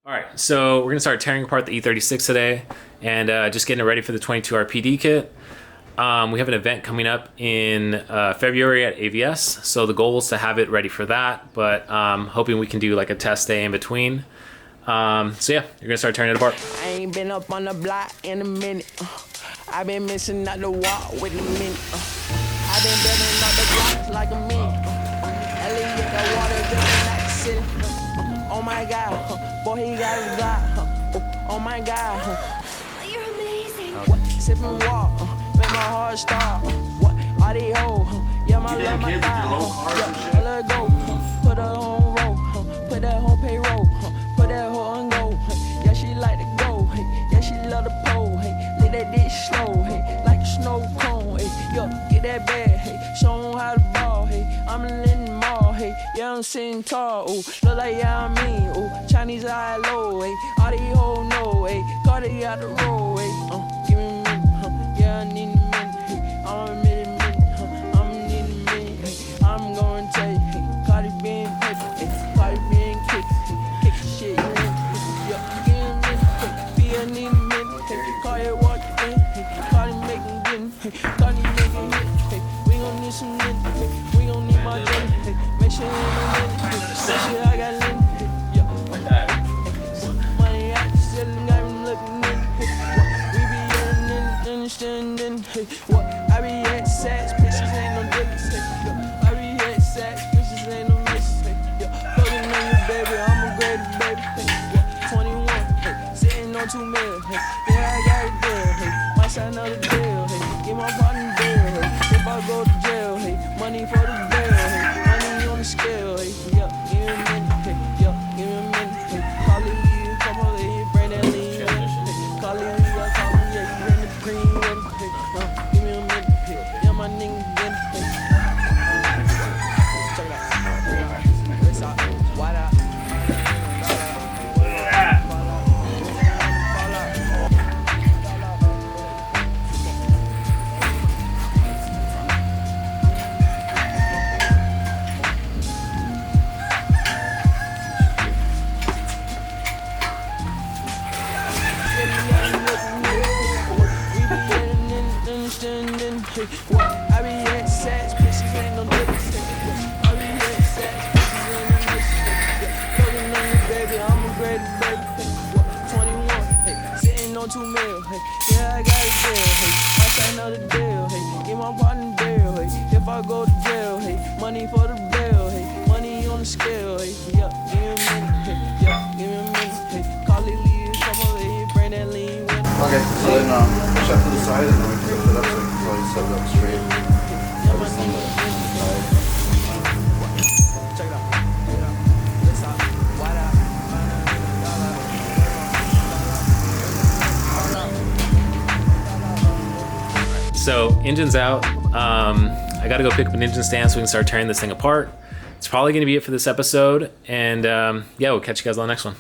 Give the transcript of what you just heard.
All right, so we're gonna start tearing apart the e36 today and just getting it ready for the 22 RPD kit. We have an event coming up in February at AVS, so the goal is to have it ready for that, but hoping we can do like a test day in between. So yeah, you're gonna start tearing it apart. I ain't been up on the block in a minute. I've been missing out the walk with a minute. I've been building up the blocks like a minute. Elliot got water dripping like silly. Oh my God, boy he got his block. Oh my God, You're amazing. what? Sip and walk, make my heart stop. What? All these hoes, yeah my love my thigh. Yeah, let her go, put her on roll, put that on payroll, put that hoe on go. Yeah she like to go, yeah she love the pole. Let that dick slow, like a snow cone. Yo, get that bag, show 'em how to ball. I'm letting them all, yeah I'm sitting tall. Ooh, look like yeah I mean, ooh, Chinese eye low. All these hoes know, Cardi out the road. Give me a minute, yeah I need a minute. I'm a minute, I'm need a minute. I'm gonna tell you, Cardi being paper, Cardi being kick shit. Yeah, give me a minute, be a need a minute. Cardi walk in, Cardi making good, Cardi making hit. We gon' need some minutes, we gon' need my jelly. Make sure you ain't no minute, make sure I got limit. Money out the ceiling, got me looking in. We be earning, understanding. What? I be at sex, bitches ain't no difference. I be at sex, bitches ain't no mistake. Fucking on you, baby, I'm a great baby. 21, sitting on 2 mil. Yeah, I got a deal. Might sign another deal. Get my partner deal. If I go to jail, money for the bail. Money on the scale. Yeah, give me a minute. Yeah, give me a minute. Call it, come on, bring that lean. Call it, call me, yeah, you bring the green. Give me a minute. Yeah, my nigga, get it. Check it out. Wrist out, wide out. I be at sex, bitches ain't no difference. I be at sex, bitches ain't no difference. Fucking on you, baby, I'm a great baby. 21, sitting on 2 mil. Yeah, I got a deal. I sign another deal. Get my partner deal. If I go to jail, money for the bill. Money on the scale. Yeah, give me a minute. Yeah, give me a minute. Call it leave, come over, bring that lean with me. Okay, so then push that to the side and then we can lift it up so you can probably set it up straight. Just on the side. Check it out. This out. Wide out. So engine's out. I gotta go pick up an engine stand so we can start tearing this thing apart. It's probably gonna be it for this episode, and yeah, we'll catch you guys on the next one.